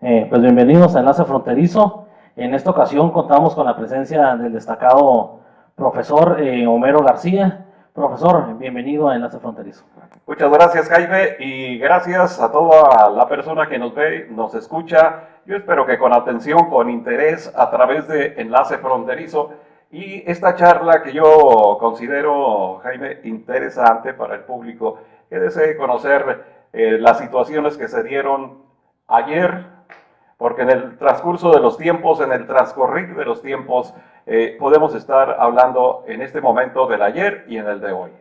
Pues bienvenidos a Enlace Fronterizo. En esta ocasión contamos con la presencia del destacado profesor Homero García. Profesor, bienvenido a Enlace Fronterizo. Muchas gracias, Jaime, y gracias a toda la persona que nos ve, nos escucha. Yo espero que con atención, con interés, a través de Enlace Fronterizo y esta charla que yo considero, Jaime, interesante para el público que desee conocer las situaciones que se dieron ayer, porque en el transcurso de los tiempos, en el transcurrir de los tiempos, podemos estar hablando en este momento del ayer y en el de hoy.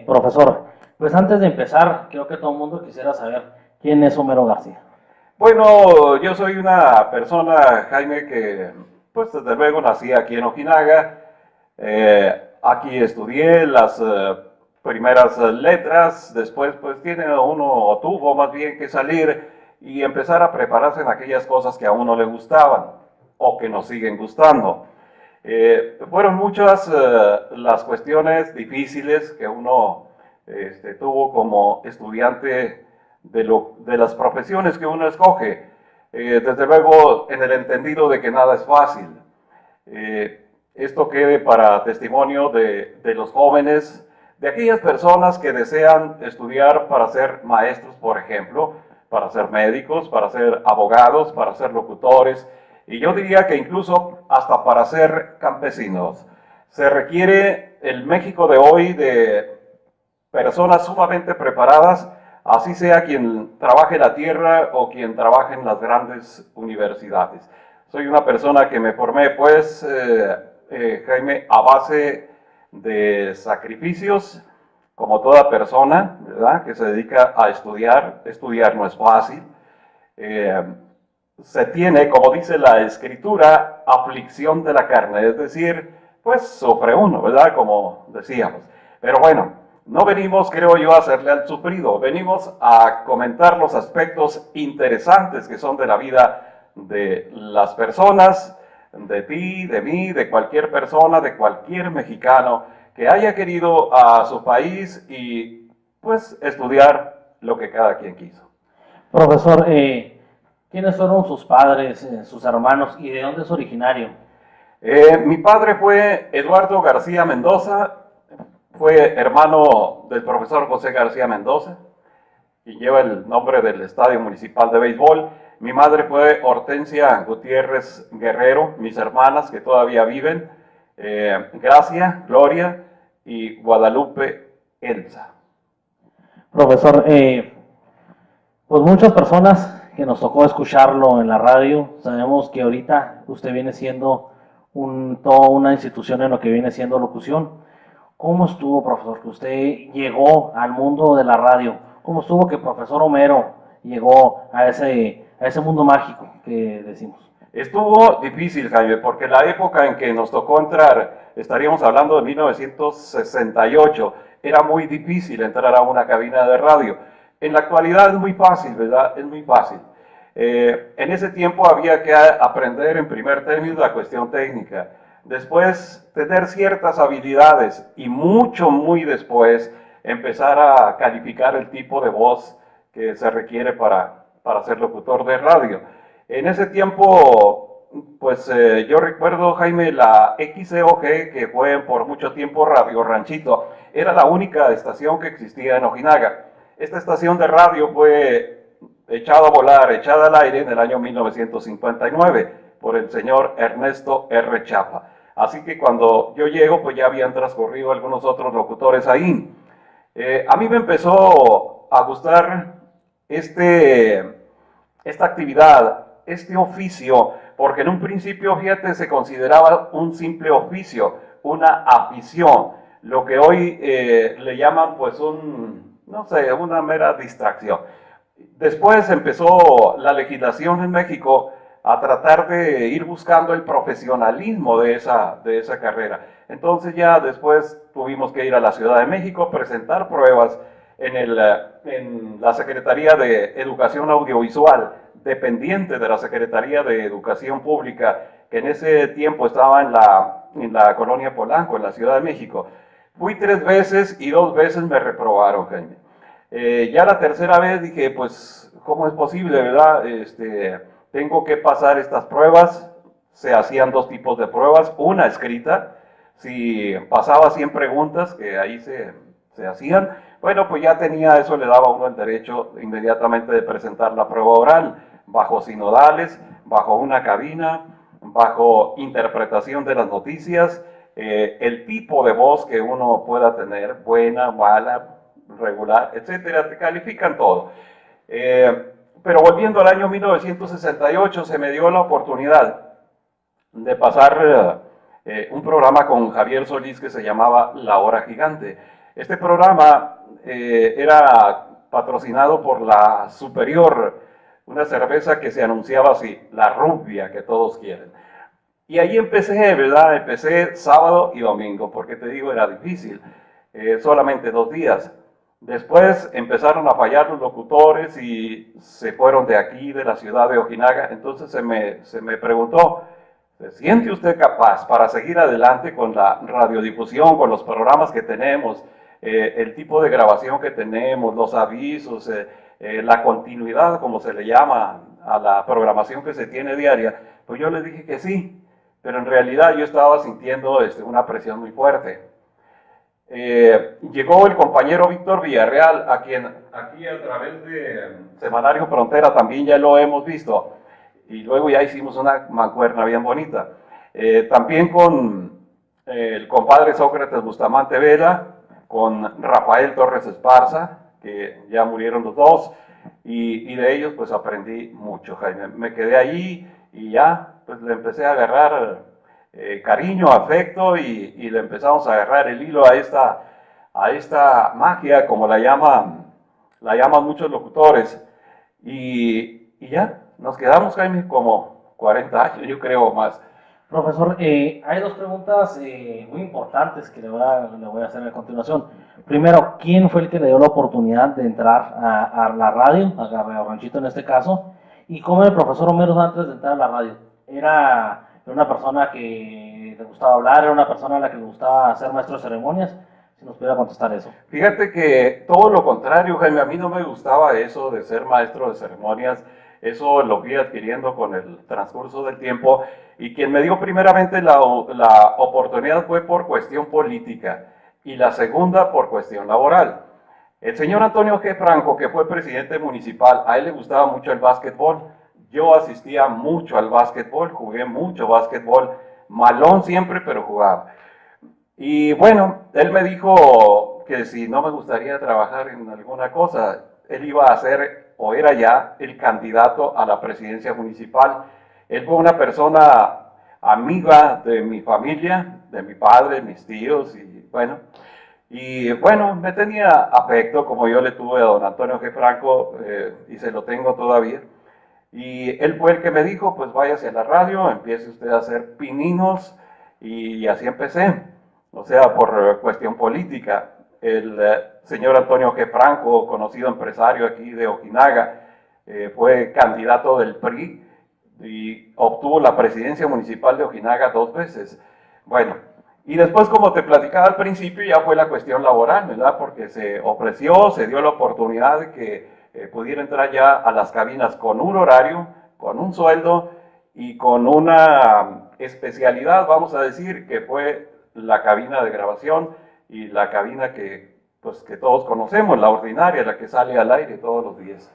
Profesor, pues antes de empezar, creo que todo el mundo quisiera saber quién es Homero García. Bueno, yo soy una persona, Jaime, que pues desde luego nací aquí en Ojinaga, aquí estudié las primeras letras, después pues tiene uno, o tuvo más bien que salir y empezar a prepararse en aquellas cosas que a uno le gustaban o que nos siguen gustando. Fueron muchas las cuestiones difíciles que uno tuvo como estudiante de las profesiones que uno escoge. Desde luego en el entendido de que nada es fácil. Esto quede para testimonio de los jóvenes, de aquellas personas que desean estudiar para ser maestros, por ejemplo, para ser médicos, para ser abogados, para ser locutores, y yo diría que incluso hasta para ser campesinos. Se requiere el México de hoy de personas sumamente preparadas, así sea quien trabaje la tierra o quien trabaje en las grandes universidades. Soy una persona que me formé, pues, Jaime, a base de sacrificios, como toda persona, ¿verdad?, que se dedica a estudiar. Estudiar no es fácil. Se tiene, como dice la Escritura, aflicción de la carne, es decir, pues sufre uno, ¿verdad?, como decíamos. Pero bueno, no venimos, creo yo, a hacerle al sufrido, venimos a comentar los aspectos interesantes que son de la vida de las personas, de ti, de mí, de cualquier persona, de cualquier mexicano que haya querido a su país y pues estudiar lo que cada quien quiso. Profesor, ¿quiénes fueron sus padres, sus hermanos y de dónde es originario? Mi padre fue Eduardo García Mendoza, fue hermano del profesor José García Mendoza y lleva el nombre del Estadio Municipal de Béisbol. Mi madre fue Hortensia Gutiérrez Guerrero, mis hermanas que todavía viven, Gracia, Gloria y Guadalupe Elsa. Profesor, pues muchas personas que nos tocó escucharlo en la radio, sabemos que ahorita usted viene siendo toda una institución en lo que viene siendo locución. ¿Cómo estuvo, profesor, que usted llegó al mundo de la radio? ¿Cómo estuvo que profesor Homero llegó a ese mundo mágico que decimos? Estuvo difícil, Jaime, porque la época en que nos tocó entrar, estaríamos hablando de 1968, era muy difícil entrar a una cabina de radio. En la actualidad es muy fácil, ¿verdad? Es muy fácil. En ese tiempo había que aprender en primer término la cuestión técnica, después tener ciertas habilidades y muy después empezar a calificar el tipo de voz que se requiere para ser locutor de radio. En ese tiempo, pues yo recuerdo, Jaime, la XCOG, que fue por mucho tiempo Radio Ranchito, era la única estación que existía en Ojinaga. Esta estación de radio fue echada a volar, echada al aire en el año 1959 por el señor Ernesto R. Chapa. Así que cuando yo llego, pues ya habían transcurrido algunos otros locutores ahí. A mí me empezó a gustar esta actividad, este oficio, porque en un principio, fíjate, se consideraba un simple oficio, una afición, lo que hoy le llaman pues no sé, una mera distracción. Después empezó la legislación en México a tratar de ir buscando el profesionalismo de esa carrera. Entonces ya después tuvimos que ir a la Ciudad de México, presentar pruebas en la Secretaría de Educación Audiovisual, dependiente de la Secretaría de Educación Pública, que en ese tiempo estaba en la colonia Polanco, en la Ciudad de México. Fui 3 veces y 2 veces me reprobaron, Jaime. Ya la tercera vez dije, pues ¿cómo es posible, verdad? Tengo que pasar estas pruebas. Se hacían dos tipos de pruebas, una escrita, si pasaba 100 preguntas, que ahí se hacían, bueno, pues ya tenía, eso le daba a uno el derecho inmediatamente de presentar la prueba oral, bajo sinodales, bajo una cabina, bajo interpretación de las noticias, el tipo de voz que uno pueda tener, buena, mala, regular, etcétera, te califican todo. Pero volviendo al año 1968, se me dio la oportunidad de pasar un programa con Javier Solís que se llamaba La Hora Gigante. Este programa era patrocinado por la Superior, una cerveza que se anunciaba así, la rubia que todos quieren. Y ahí empecé, ¿verdad? Empecé sábado y domingo, porque te digo, era difícil, solamente 2 días. Después empezaron a fallar los locutores y se fueron de aquí, de la ciudad de Ojinaga. Entonces se me preguntó, ¿se siente usted capaz para seguir adelante con la radiodifusión, con los programas que tenemos, el tipo de grabación que tenemos, los avisos, la continuidad, como se le llama a la programación que se tiene diaria? Pues yo le dije que sí, pero en realidad yo estaba sintiendo una presión muy fuerte. Llegó el compañero Víctor Villarreal, a quien aquí a través de Semanario Frontera también ya lo hemos visto, y luego ya hicimos una mancuerna bien bonita. También con el compadre Sócrates Bustamante Vela, con Rafael Torres Esparza, que ya murieron los dos, y de ellos pues aprendí mucho, Jaime. Me quedé ahí y ya pues le empecé a agarrar cariño, afecto, y le empezamos a agarrar el hilo a esta magia, como la llaman muchos locutores, y ya, nos quedamos, Jaime, como 40 años, yo creo, más. Profesor, hay dos preguntas muy importantes que le voy a hacer a continuación. Primero, ¿quién fue el que le dio la oportunidad de entrar a la radio, a Radio Ranchito en este caso? ¿Y cómo era el profesor Homero antes de entrar a la radio? ¿Era una persona que le gustaba hablar? ¿Era una persona a la que le gustaba ser maestro de ceremonias? Si nos pudiera contestar eso. Fíjate que todo lo contrario, Jaime, a mí no me gustaba eso de ser maestro de ceremonias. Eso lo fui adquiriendo con el transcurso del tiempo, y quien me dio primeramente la oportunidad fue por cuestión política y la segunda por cuestión laboral. El señor Antonio G. Franco, que fue presidente municipal, a él le gustaba mucho el básquetbol. Yo asistía mucho al básquetbol, jugué mucho básquetbol, malón siempre, pero jugaba. Y bueno, él me dijo que si no me gustaría trabajar en alguna cosa, él iba a ser, o era ya, el candidato a la presidencia municipal. Él fue una persona amiga de mi familia, de mi padre, mis tíos, y bueno, me tenía afecto como yo le tuve a don Antonio G. Franco, y se lo tengo todavía. Y él fue el que me dijo, pues váyase a la radio, empiece usted a hacer pininos, y así empecé. O sea, por cuestión política. El señor Antonio G. Franco, conocido empresario aquí de Ojinaga, fue candidato del PRI y obtuvo la presidencia municipal de Ojinaga 2 veces. Bueno, y después, como te platicaba al principio, ya fue la cuestión laboral, ¿verdad? Porque se ofreció, se dio la oportunidad de que pudiera entrar ya a las cabinas con un horario, con un sueldo y con una especialidad, vamos a decir, que fue la cabina de grabación y la cabina que todos conocemos, la ordinaria, la que sale al aire todos los días.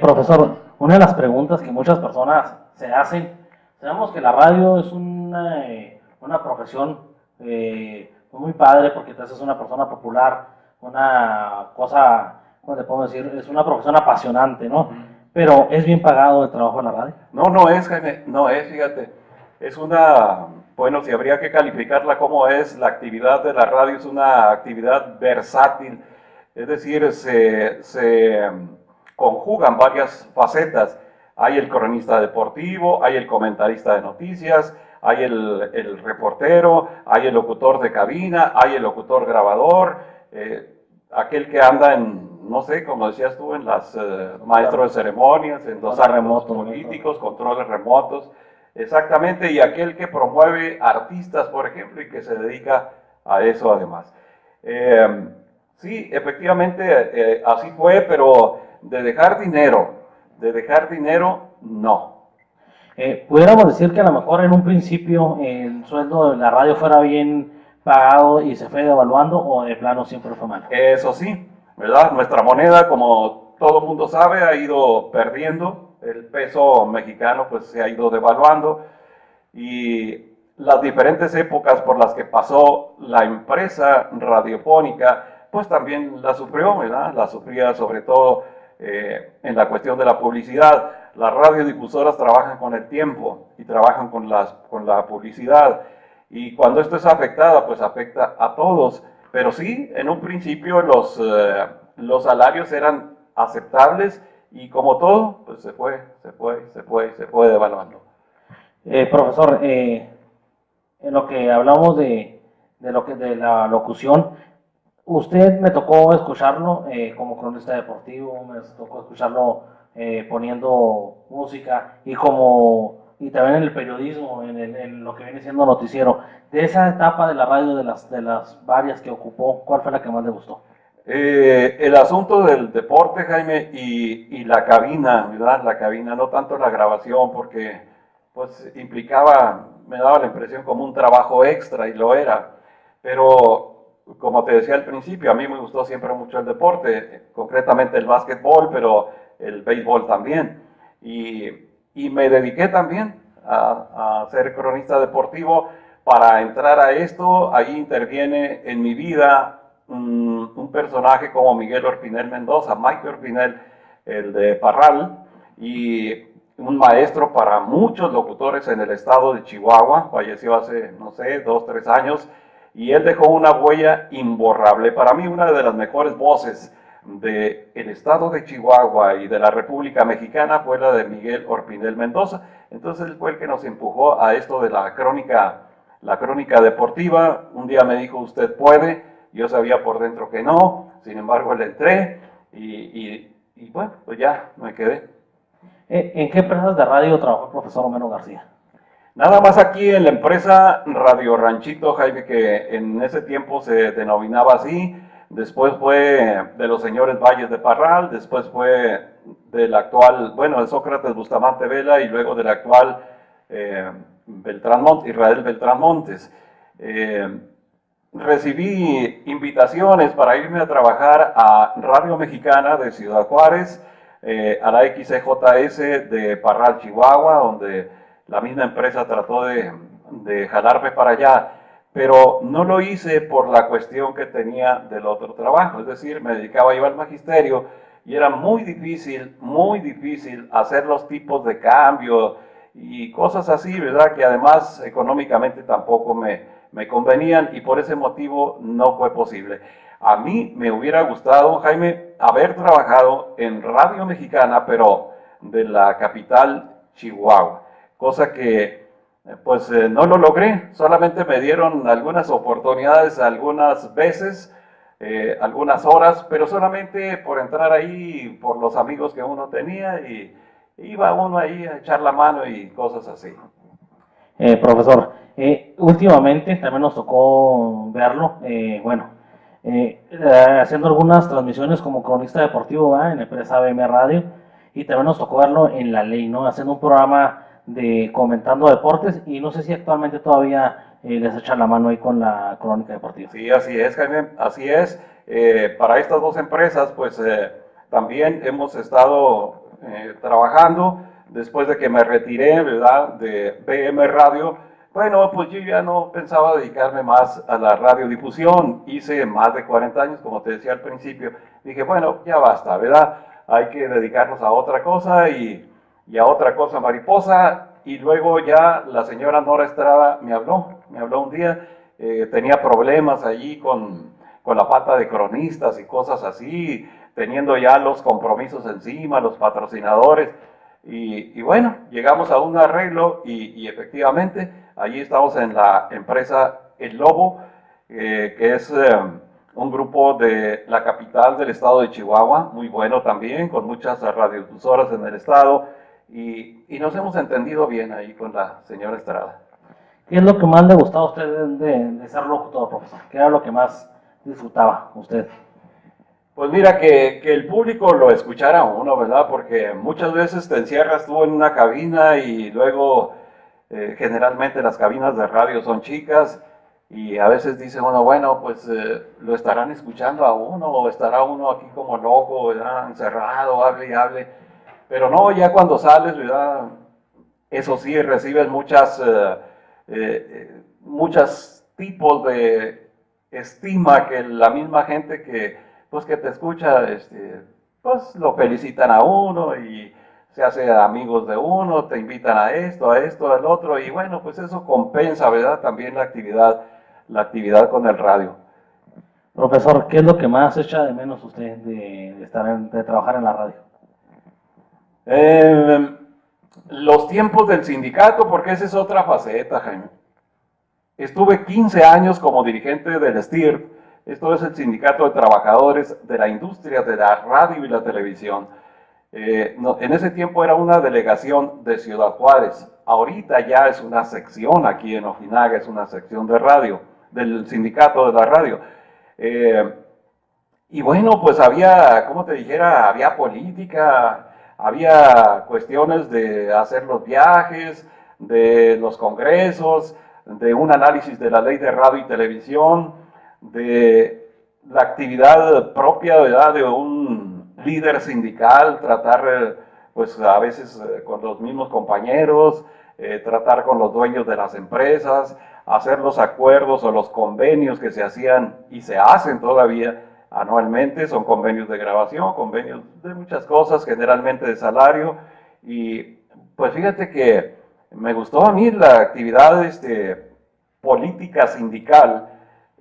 Profesor, una de las preguntas que muchas personas se hacen, sabemos que la radio es una profesión muy padre porque te haces una persona popular, una cosa, ¿cómo le podemos decir? Es una profesión apasionante, ¿no? Pero ¿es bien pagado el trabajo en la radio? No, no es, Jaime, no es, fíjate. Es una, bueno, si habría que calificarla como es, la actividad de la radio es una actividad versátil, es decir, se conjugan varias facetas. Hay el cronista deportivo, hay el comentarista de noticias, hay el reportero, hay el locutor de cabina, hay el locutor grabador, aquel que anda en, no sé, como decías tú, en las maestros de ceremonias, en los actos políticos, controles remotos. Exactamente, y aquel que promueve artistas, por ejemplo, y que se dedica a eso además. Sí, efectivamente, así fue, pero de dejar dinero, no. Pudiéramos decir que a lo mejor en un principio el sueldo de la radio fuera bien pagado y se fue devaluando, o de plano siempre fue malo. Eso sí, ¿verdad? Nuestra moneda, como todo el mundo sabe, ha ido perdiendo. El peso mexicano pues se ha ido devaluando y las diferentes épocas por las que pasó la empresa radiofónica pues también la sufrió, ¿verdad? La sufría sobre todo en la cuestión de la publicidad. Las radiodifusoras trabajan con el tiempo y trabajan con la publicidad. Y cuando esto es afectada, pues afecta a todos. Pero sí, en un principio los salarios eran aceptables y como todo, pues se fue devaluando. Profesor, en lo que hablamos de la locución, usted me tocó escucharlo como cronista deportivo, me tocó escucharlo poniendo música y también en el periodismo, en lo que viene siendo noticiero. De esa etapa de la radio, de las varias que ocupó, ¿cuál fue la que más le gustó? El asunto del deporte, Jaime, y la cabina, ¿verdad? La cabina, no tanto la grabación, porque pues implicaba, me daba la impresión como un trabajo extra y lo era, pero como te decía al principio, a mí me gustó siempre mucho el deporte, concretamente el básquetbol, pero el béisbol también. Y me dediqué también a ser cronista deportivo. Para entrar a esto, ahí interviene en mi vida un personaje como Miguel Orpinel Mendoza, Mike Orpinel, el de Parral, y un maestro para muchos locutores en el estado de Chihuahua, falleció hace, no sé, 2, 3 años, y él dejó una huella imborrable. Para mí, una de las mejores voces del estado de Chihuahua y de la República Mexicana fue la de Miguel Orpinel Mendoza. Entonces él fue el que nos empujó a esto de la crónica deportiva. Un día me dijo, usted puede, yo sabía por dentro que no, sin embargo le entré y bueno, pues ya me quedé. ¿En qué empresas de radio trabajó el profesor Homero García? Nada más aquí en la empresa Radio Ranchito, Jaime, que en ese tiempo se denominaba así. Después fue de los señores Valles de Parral, después fue del actual, bueno, de Sócrates Bustamante Vela y luego del actual Israel Beltrán Montes. Recibí invitaciones para irme a trabajar a Radio Mexicana de Ciudad Juárez, a la XCJS de Parral, Chihuahua, donde la misma empresa trató de jalarme para allá, pero no lo hice por la cuestión que tenía del otro trabajo, es decir, me dedicaba yo al magisterio y era muy difícil hacer los tipos de cambio y cosas así, ¿verdad? Que además económicamente tampoco me convenían y por ese motivo no fue posible. A mí me hubiera gustado, Jaime, haber trabajado en Radio Mexicana, pero de la capital Chihuahua, cosa que pues no lo logré, solamente me dieron algunas oportunidades algunas veces, algunas horas, pero solamente por entrar ahí, por los amigos que uno tenía y iba uno ahí a echar la mano y cosas así. Profesor, últimamente también nos tocó verlo, haciendo algunas transmisiones como cronista deportivo, ¿verdad? En la empresa BM Radio, y también nos tocó verlo en La Ley, ¿no? Haciendo un programa de comentando deportes, y no sé si actualmente todavía les echan la mano ahí con la crónica deportiva. Sí, así es, Jaime, así es. Para estas dos empresas, pues también hemos estado trabajando después de que me retiré, ¿verdad?, de BM Radio. Bueno, pues yo ya no pensaba dedicarme más a la radiodifusión. Hice más de 40 años, como te decía al principio. Dije, bueno, ya basta, ¿verdad? Hay que dedicarnos a otra cosa y a otra cosa mariposa. Y luego ya la señora Nora Estrada me habló un día. Tenía problemas allí con la falta de cronistas y cosas así, teniendo ya los compromisos encima, los patrocinadores. Y bueno, llegamos a un arreglo y efectivamente allí estamos en la empresa El Lobo, que es un grupo de la capital del estado de Chihuahua, muy bueno también, con muchas radiodifusoras en el estado, y nos hemos entendido bien ahí con la señora Estrada. ¿Qué es lo que más le gustaba a usted de ser locutor, profesor? ¿Qué era lo que más disfrutaba usted? Pues Pues mira, que el público lo escuchara a uno, ¿verdad? Porque muchas veces te encierras tú en una cabina y luego generalmente las cabinas de radio son chicas y a veces dice uno, bueno, pues lo estarán escuchando a uno o estará uno aquí como loco, ¿verdad? Encerrado, hable y hable. Pero no, ya cuando sales, ¿verdad? Eso sí, recibes muchos tipos de estima que la misma gente pues, que te escucha, pues lo felicitan a uno y se hace amigos de uno, te invitan a esto, al otro, y bueno, pues eso compensa, ¿verdad? También la actividad con el radio. Profesor, ¿qué es lo que más echa de menos usted de trabajar en la radio? Los tiempos del sindicato, porque esa es otra faceta, Jaime. Estuve 15 años como dirigente del STIR, esto es el Sindicato de Trabajadores de la Industria de la Radio y la Televisión. En ese tiempo era una delegación de Ciudad Juárez, ahorita ya es una sección aquí en Ojinaga, es una sección de radio, del Sindicato de la Radio. Y bueno, pues había, como te dijera, había política, había cuestiones de hacer los viajes, de los congresos, de un análisis de la ley de radio y televisión, de la actividad propia, ¿verdad?, de un líder sindical, tratar pues a veces con los mismos compañeros, tratar con los dueños de las empresas, hacer los acuerdos o los convenios que se hacían y se hacen todavía anualmente, son convenios de grabación, convenios de muchas cosas, generalmente de salario, y pues fíjate que me gustó a mí la actividad política sindical,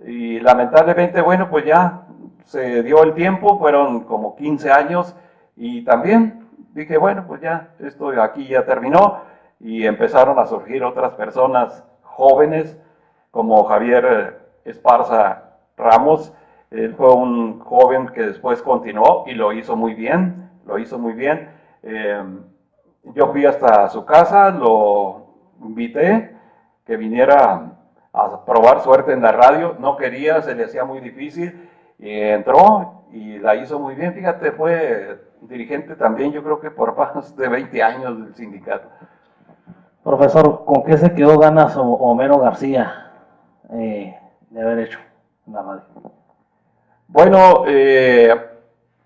y lamentablemente, bueno, pues ya se dio el tiempo, fueron como 15 años, y también dije, bueno, pues ya, esto aquí ya terminó, y empezaron a surgir otras personas jóvenes, como Javier Esparza Ramos. Él fue un joven que después continuó y lo hizo muy bien, yo fui hasta su casa, lo invité que viniera a probar suerte en la radio, no quería, se le hacía muy difícil, y entró y la hizo muy bien. Fíjate, fue dirigente también, yo creo que por más de 20 años del sindicato. Profesor, ¿con qué se quedó ganas Homero García de haber hecho en la radio? Bueno,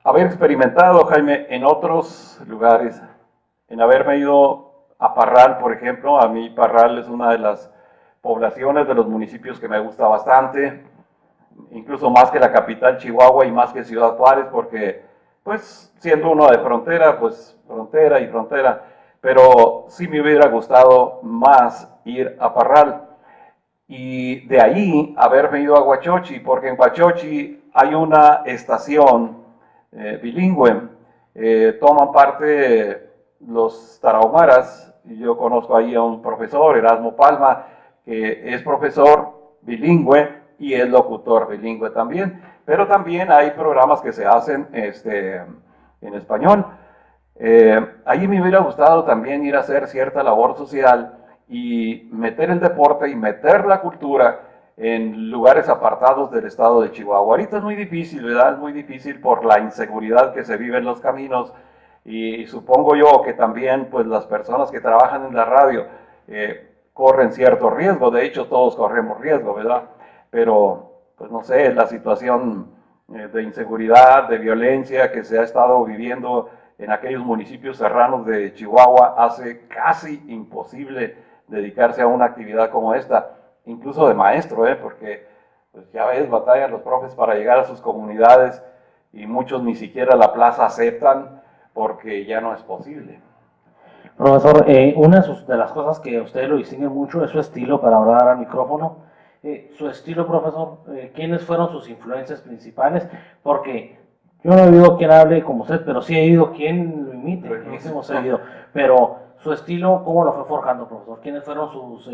haber experimentado, Jaime, en otros lugares, en haberme ido a Parral, por ejemplo. A mí Parral es una de las poblaciones de los municipios que me gusta bastante, incluso más que la capital Chihuahua y más que Ciudad Juárez, porque pues siendo uno de frontera, pues frontera y frontera, pero sí me hubiera gustado más ir a Parral. Y de ahí haberme ido a Huachochi, porque en Huachochi hay una estación bilingüe, toman parte los tarahumaras, y yo conozco ahí a un profesor, Erasmo Palma, que es profesor bilingüe y es locutor bilingüe también, pero también hay programas que se hacen en español. Ahí me hubiera gustado también ir a hacer cierta labor social y meter el deporte y meter la cultura en lugares apartados del estado de Chihuahua. Ahorita es muy difícil, ¿verdad? Es muy difícil por la inseguridad que se vive en los caminos, y supongo yo que también pues las personas que trabajan en la radio corren cierto riesgo. De hecho todos corremos riesgo, ¿verdad? Pero pues no sé, la situación de inseguridad, de violencia que se ha estado viviendo en aquellos municipios serranos de Chihuahua hace casi imposible dedicarse a una actividad como esta, incluso de maestro, porque pues ya ves, batallan los profes para llegar a sus comunidades y muchos ni siquiera la plaza aceptan porque ya no es posible. Profesor, una de las cosas que a usted lo distingue mucho es su estilo para hablar al micrófono. Su estilo, profesor, ¿quiénes fueron sus influencias principales? Porque yo no he oído quién hable como usted, pero sí he oído quién lo imite, hemos oído. Pero su estilo, ¿cómo lo fue forjando, profesor? ¿Quiénes fueron sus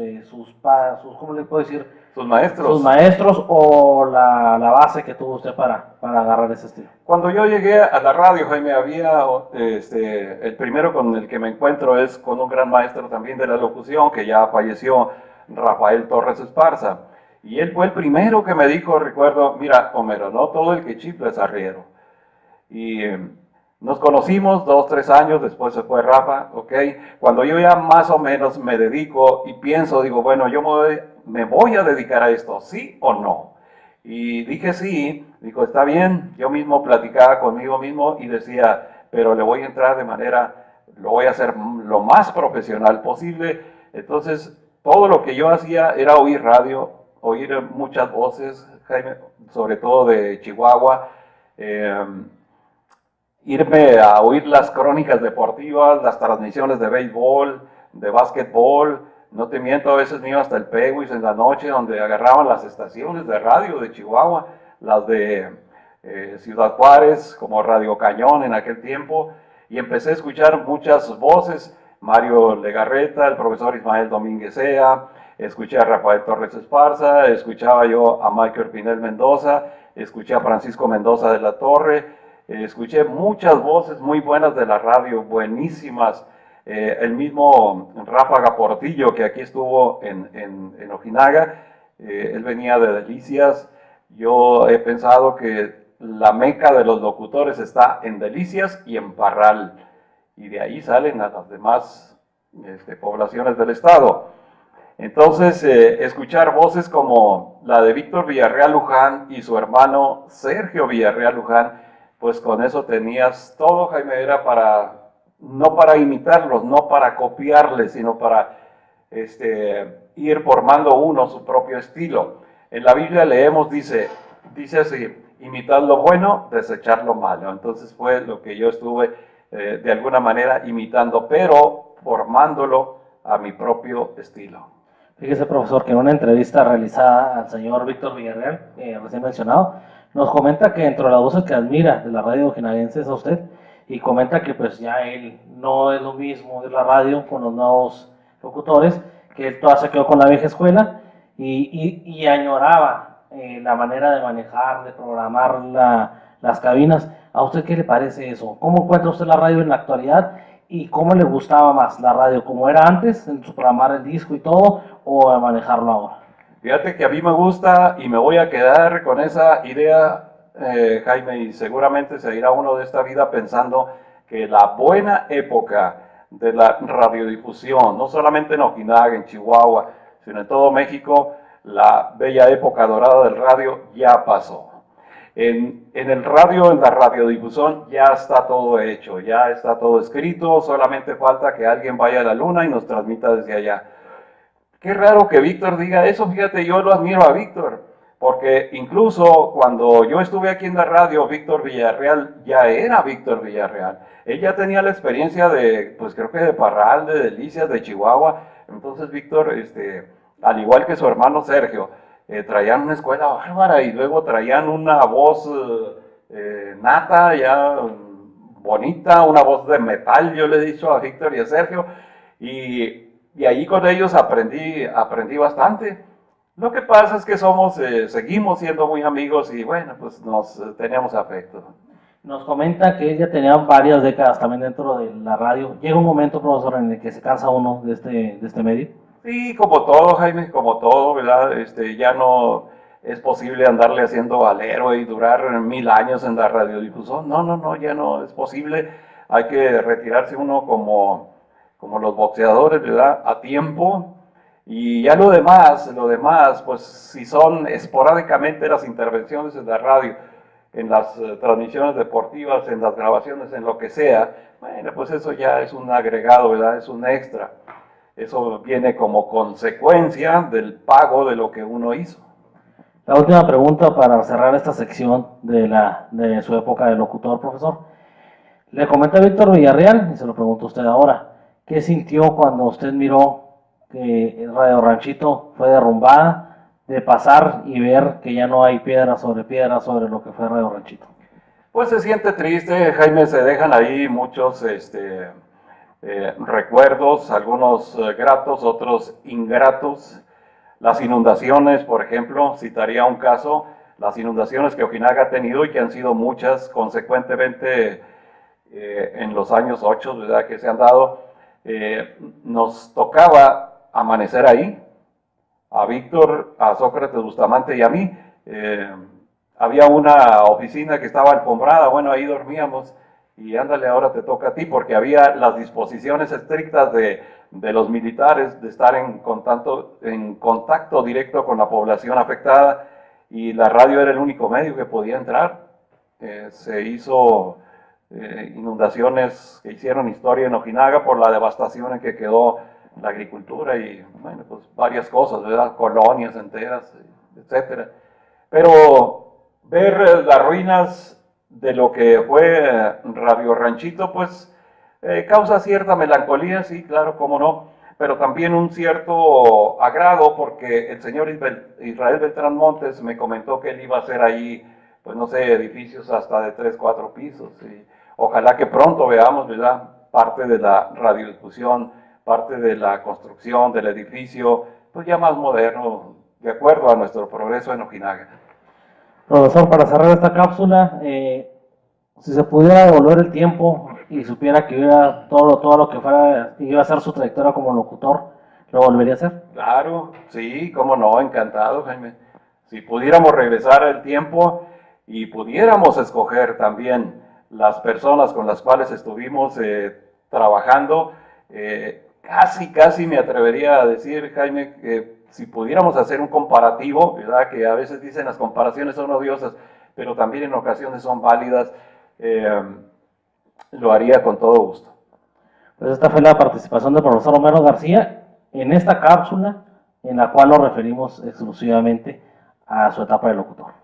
¿cómo le puedo decir? Sus maestros. Sus maestros, o la base que tuvo usted para agarrar ese estilo. Cuando yo llegué a la radio, Jaime, había el primero con el que me encuentro es con un gran maestro también de la locución, que ya falleció, Rafael Torres Esparza. Y él fue el primero que me dijo, recuerdo, mira, Homero, no todo el que chifla es arriero. Y nos conocimos 2, 3 años, después se fue Rafa, ¿ok? Cuando yo ya más o menos me dedico y pienso, digo, bueno, yo me voy a dedicar a esto, ¿sí o no? Y dije sí, dijo, está bien, yo mismo platicaba conmigo mismo y decía, pero le voy a entrar de manera, lo voy a hacer lo más profesional posible. Entonces, todo lo que yo hacía era oír radio, oír muchas voces, Jaime, sobre todo de Chihuahua, irme a oír las crónicas deportivas, las transmisiones de béisbol, de básquetbol. No te miento, a veces me iba hasta el Peguis en la noche, donde agarraban las estaciones de radio de Chihuahua, las de Ciudad Juárez, como Radio Cañón en aquel tiempo, y empecé a escuchar muchas voces, Mario Legarreta, el profesor Ismael Domínguez Sea, escuché a Rafael Torres Esparza, escuchaba yo a Michael Pinel Mendoza, escuché a Francisco Mendoza de la Torre, escuché muchas voces muy buenas de la radio, buenísimas. El mismo Ráfaga Portillo, que aquí estuvo en Ojinaga, él venía de Delicias. Yo he pensado que la meca de los locutores está en Delicias y en Parral, y de ahí salen a las demás poblaciones del estado. Entonces, escuchar voces como la de Víctor Villarreal Luján y su hermano Sergio Villarreal Luján, pues con eso tenías todo, Jaime, era para, no para imitarlos, no para copiarles, sino para ir formando uno su propio estilo. En la Biblia leemos, dice así, imitad lo bueno, desechar lo malo. Entonces fue lo que yo estuve de alguna manera imitando, pero formándolo a mi propio estilo. Fíjese, profesor, que en una entrevista realizada al señor Víctor Villarreal, recién mencionado, nos comenta que entre las voces que admira de la radio ojinaguense es a usted, y comenta que pues ya él no es lo mismo de la radio con los nuevos locutores, que él todavía se quedó con la vieja escuela y añoraba la manera de manejar, de programar las cabinas. ¿A usted qué le parece eso? ¿Cómo encuentra usted la radio en la actualidad? ¿Y cómo le gustaba más la radio? ¿Como era antes, en su programar el disco y todo, o a manejarlo ahora? Fíjate que a mí me gusta y me voy a quedar con esa idea, Jaime, y seguramente se irá uno de esta vida pensando que la buena época de la radiodifusión, no solamente en Ojinaga, en Chihuahua, sino en todo México, la bella época dorada del radio ya pasó. En el radio, en la radiodifusión, ya está todo hecho, ya está todo escrito, solamente falta que alguien vaya a la luna y nos transmita desde allá. Qué raro que Víctor diga eso, fíjate, yo lo admiro a Víctor, porque incluso cuando yo estuve aquí en la radio, Víctor Villarreal ya era Víctor Villarreal. Él ya tenía la experiencia de, pues creo que de Parral, de Delicias, de Chihuahua. Entonces Víctor, al igual que su hermano Sergio, traían una escuela bárbara y luego traían una voz nata, ya bonita, una voz de metal, yo le he dicho a Víctor y a Sergio, y ahí con ellos aprendí bastante. Lo que pasa es que seguimos siendo muy amigos y bueno, pues nos tenemos afecto. Nos comenta que ella tenía varias décadas también dentro de la radio. Llega un momento, profesor, en el que se cansa uno de este medio. Sí, como todo, Jaime, como todo, ¿verdad? Ya no es posible andarle haciendo al héroe y durar 1000 años en la radiodifusión. No, ya no es posible. Hay que retirarse uno como los boxeadores, ¿verdad? A tiempo. Y ya lo demás, pues si son esporádicamente las intervenciones en la radio, en las transmisiones deportivas, en las grabaciones, en lo que sea, bueno, pues eso ya es un agregado, ¿verdad? Es un extra. Eso viene como consecuencia del pago de lo que uno hizo. La última pregunta para cerrar esta sección de su época de locutor, profesor. Le comenta Víctor Villarreal, y se lo pregunto a usted ahora, ¿qué sintió cuando usted miró que Radio Ranchito fue derrumbada, de pasar y ver que ya no hay piedra sobre lo que fue Radio Ranchito? Pues se siente triste, Jaime, se dejan ahí muchos recuerdos, algunos gratos, otros ingratos. Las inundaciones, por ejemplo, citaría un caso, las inundaciones que Ojinaga ha tenido y que han sido muchas, consecuentemente en los años 8, ¿verdad?, que se han dado, nos tocaba amanecer ahí, a Víctor, a Sócrates Bustamante y a mí, había una oficina que estaba alfombrada, bueno, ahí dormíamos y ándale, ahora te toca a ti, porque había las disposiciones estrictas de los militares de estar en contacto directo con la población afectada y la radio era el único medio que podía entrar. Se hizo inundaciones que hicieron historia en Ojinaga por la devastación en que quedó la agricultura y, bueno, pues varias cosas, ¿verdad? Colonias enteras, etcétera. Pero ver las ruinas de lo que fue Radio Ranchito, pues causa cierta melancolía, sí, claro, cómo no, pero también un cierto agrado porque el señor Israel Beltrán Montes me comentó que él iba a hacer ahí, pues no sé, edificios hasta de 3, 4 pisos. Y ojalá que pronto veamos, ¿verdad?, parte de la radiodifusión, parte de la construcción del edificio, pues ya más moderno, de acuerdo a nuestro progreso en Ojinaga. Profesor, para cerrar esta cápsula, si se pudiera devolver el tiempo y supiera que hubiera todo lo que fuera, iba a ser su trayectoria como locutor, ¿lo volvería a hacer? Claro, sí, cómo no, encantado, Jaime. Si pudiéramos regresar el tiempo y pudiéramos escoger también las personas con las cuales estuvimos trabajando, casi me atrevería a decir, Jaime, que si pudiéramos hacer un comparativo, ¿verdad?, que a veces dicen las comparaciones son odiosas, pero también en ocasiones son válidas, lo haría con todo gusto. Pues esta fue la participación del profesor Homero García en esta cápsula en la cual nos referimos exclusivamente a su etapa de locutor.